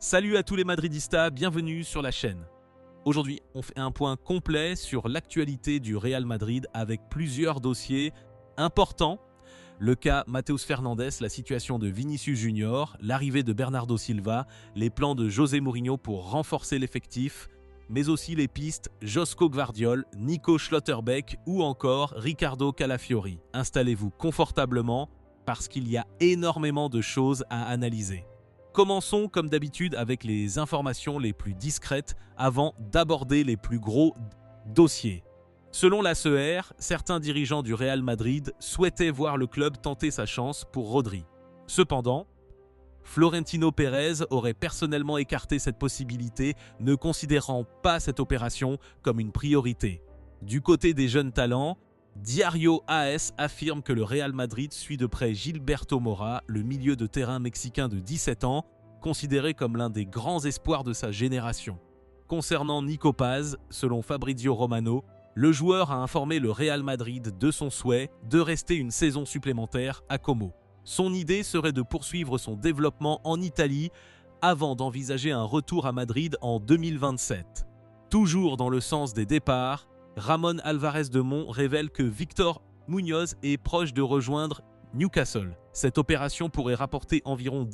Salut à tous les Madridistas, bienvenue sur la chaîne. Aujourd'hui, on fait un point complet sur l'actualité du Real Madrid avec plusieurs dossiers importants. Le cas Matheus Fernandes, la situation de Vinicius Junior, l'arrivée de Bernardo Silva, les plans de José Mourinho pour renforcer l'effectif, mais aussi les pistes Josko Gvardiol, Nico Schlotterbeck ou encore Riccardo Calafiori. Installez-vous confortablement parce qu'il y a énormément de choses à analyser. Commençons comme d'habitude avec les informations les plus discrètes avant d'aborder les plus gros dossiers. Selon l'ACR, certains dirigeants du Real Madrid souhaitaient voir le club tenter sa chance pour Rodri. Cependant, Florentino Pérez aurait personnellement écarté cette possibilité, ne considérant pas cette opération comme une priorité. Du côté des jeunes talents, Diario AS affirme que le Real Madrid suit de près Gilberto Mora, le milieu de terrain mexicain de 17 ans, considéré comme l'un des grands espoirs de sa génération. Concernant Nico Paz, selon Fabrizio Romano, le joueur a informé le Real Madrid de son souhait de rester une saison supplémentaire à Como. Son idée serait de poursuivre son développement en Italie avant d'envisager un retour à Madrid en 2027. Toujours dans le sens des départs, Ramón Alvarez de Mon révèle que Victor Muñoz est proche de rejoindre Newcastle. Cette opération pourrait rapporter environ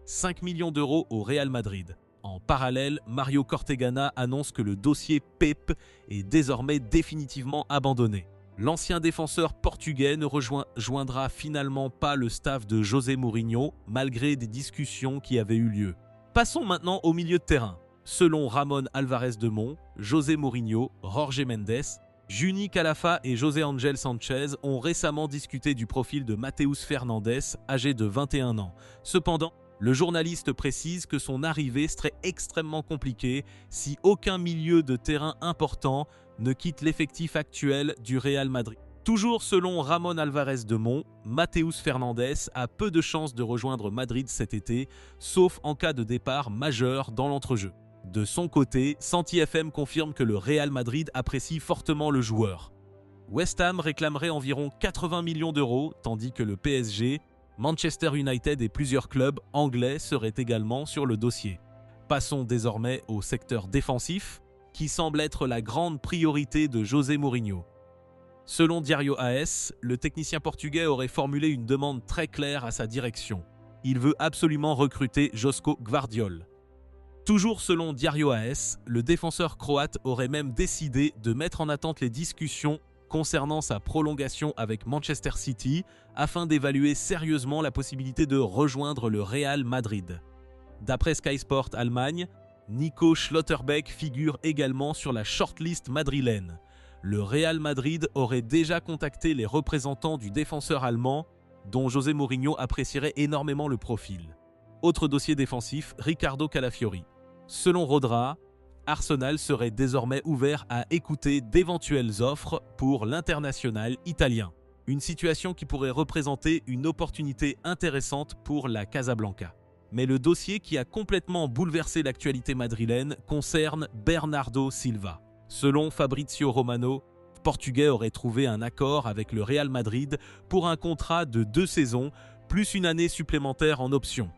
5 millions d'euros au Real Madrid. En parallèle, Mario Cortegana annonce que le dossier Pep est désormais définitivement abandonné. L'ancien défenseur portugais ne rejoindra finalement pas le staff de José Mourinho, malgré des discussions qui avaient eu lieu. Passons maintenant au milieu de terrain. Selon Ramón Alvarez de Mon, José Mourinho, Jorge Mendes, Juni Calafa et José Ángel Sánchez ont récemment discuté du profil de Matheus Fernandes, âgé de 21 ans. Cependant, le journaliste précise que son arrivée serait extrêmement compliquée si aucun milieu de terrain important ne quitte l'effectif actuel du Real Madrid. Toujours selon Ramón Alvarez de Mon, Matheus Fernandes a peu de chances de rejoindre Madrid cet été, sauf en cas de départ majeur dans l'entrejeu. De son côté, Santi FM confirme que le Real Madrid apprécie fortement le joueur. West Ham réclamerait environ 80 millions d'euros, tandis que le PSG, Manchester United et plusieurs clubs anglais seraient également sur le dossier. Passons désormais au secteur défensif, qui semble être la grande priorité de José Mourinho. Selon Diario AS, le technicien portugais aurait formulé une demande très claire à sa direction. Il veut absolument recruter Josko Gvardiol. Toujours selon Diario AS, le défenseur croate aurait même décidé de mettre en attente les discussions concernant sa prolongation avec Manchester City afin d'évaluer sérieusement la possibilité de rejoindre le Real Madrid. D'après Sky Sport Allemagne, Nico Schlotterbeck figure également sur la shortlist madrilène. Le Real Madrid aurait déjà contacté les représentants du défenseur allemand, dont José Mourinho apprécierait énormément le profil. Autre dossier défensif, Riccardo Calafiori. Selon Rodra, Arsenal serait désormais ouvert à écouter d'éventuelles offres pour l'international italien. Une situation qui pourrait représenter une opportunité intéressante pour la Casablanca. Mais le dossier qui a complètement bouleversé l'actualité madrilène concerne Bernardo Silva. Selon Fabrizio Romano, le Portugais aurait trouvé un accord avec le Real Madrid pour un contrat de 2 saisons, plus une année supplémentaire en option.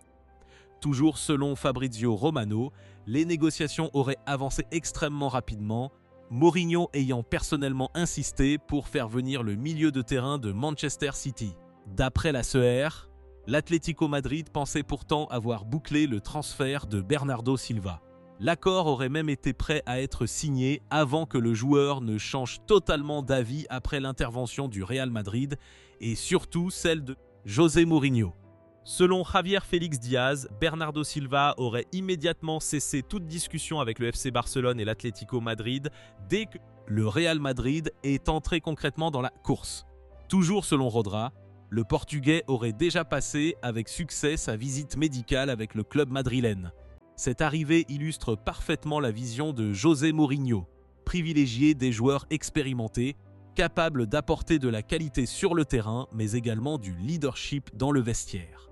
Toujours selon Fabrizio Romano, les négociations auraient avancé extrêmement rapidement, Mourinho ayant personnellement insisté pour faire venir le milieu de terrain de Manchester City. D'après la CR, l'Atlético Madrid pensait pourtant avoir bouclé le transfert de Bernardo Silva. L'accord aurait même été prêt à être signé avant que le joueur ne change totalement d'avis après l'intervention du Real Madrid et surtout celle de José Mourinho. Selon Javier Félix Diaz, Bernardo Silva aurait immédiatement cessé toute discussion avec le FC Barcelone et l'Atlético Madrid dès que le Real Madrid est entré concrètement dans la course. Toujours selon Rodra, le Portugais aurait déjà passé avec succès sa visite médicale avec le club madrilène. Cette arrivée illustre parfaitement la vision de José Mourinho, privilégié des joueurs expérimentés, capables d'apporter de la qualité sur le terrain, mais également du leadership dans le vestiaire.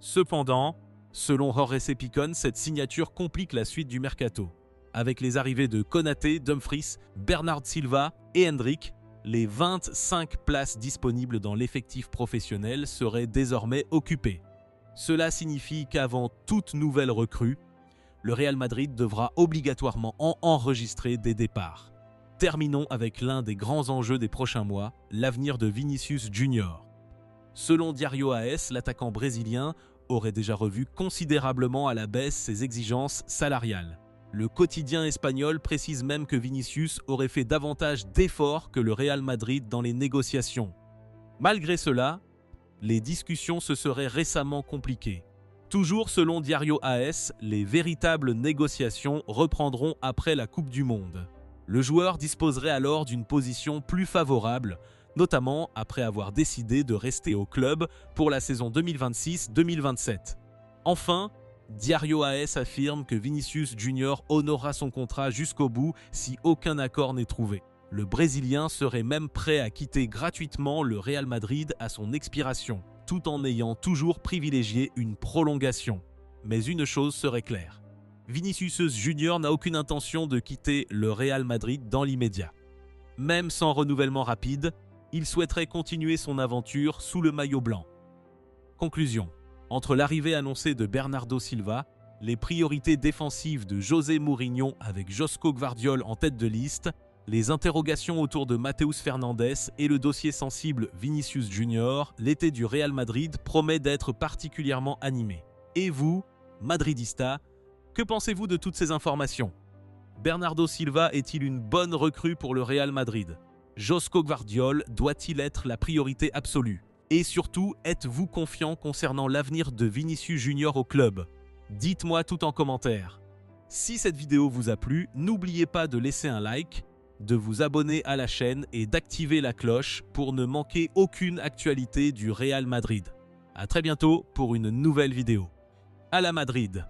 Cependant, selon Jorge Picón, cette signature complique la suite du mercato. Avec les arrivées de Konaté, Dumfries, Bernard Silva et Hendrick, les 25 places disponibles dans l'effectif professionnel seraient désormais occupées. Cela signifie qu'avant toute nouvelle recrue, le Real Madrid devra obligatoirement enregistrer des départs. Terminons avec l'un des grands enjeux des prochains mois, l'avenir de Vinicius Junior. Selon Diario AS, l'attaquant brésilien aurait déjà revu considérablement à la baisse ses exigences salariales. Le quotidien espagnol précise même que Vinicius aurait fait davantage d'efforts que le Real Madrid dans les négociations. Malgré cela, les discussions se seraient récemment compliquées. Toujours selon Diario AS, les véritables négociations reprendront après la Coupe du Monde. Le joueur disposerait alors d'une position plus favorable, notamment après avoir décidé de rester au club pour la saison 2026-2027. Enfin, Diario AS affirme que Vinicius Junior honorera son contrat jusqu'au bout si aucun accord n'est trouvé. Le Brésilien serait même prêt à quitter gratuitement le Real Madrid à son expiration, tout en ayant toujours privilégié une prolongation. Mais une chose serait claire. Vinicius Junior n'a aucune intention de quitter le Real Madrid dans l'immédiat. Même sans renouvellement rapide, il souhaiterait continuer son aventure sous le maillot blanc. Conclusion. Entre l'arrivée annoncée de Bernardo Silva, les priorités défensives de José Mourinho avec Josko Gvardiol en tête de liste, les interrogations autour de Matheus Fernandes et le dossier sensible Vinicius Junior, l'été du Real Madrid promet d'être particulièrement animé. Et vous, Madridista, que pensez-vous de toutes ces informations? Bernardo Silva est-il une bonne recrue pour le Real Madrid? Josko Gvardiol doit-il être la priorité absolue? Et surtout, êtes-vous confiant concernant l'avenir de Vinicius Junior au club? Dites-moi tout en commentaire. Si cette vidéo vous a plu, n'oubliez pas de laisser un like, de vous abonner à la chaîne et d'activer la cloche pour ne manquer aucune actualité du Real Madrid. À très bientôt pour une nouvelle vidéo. À la Madrid!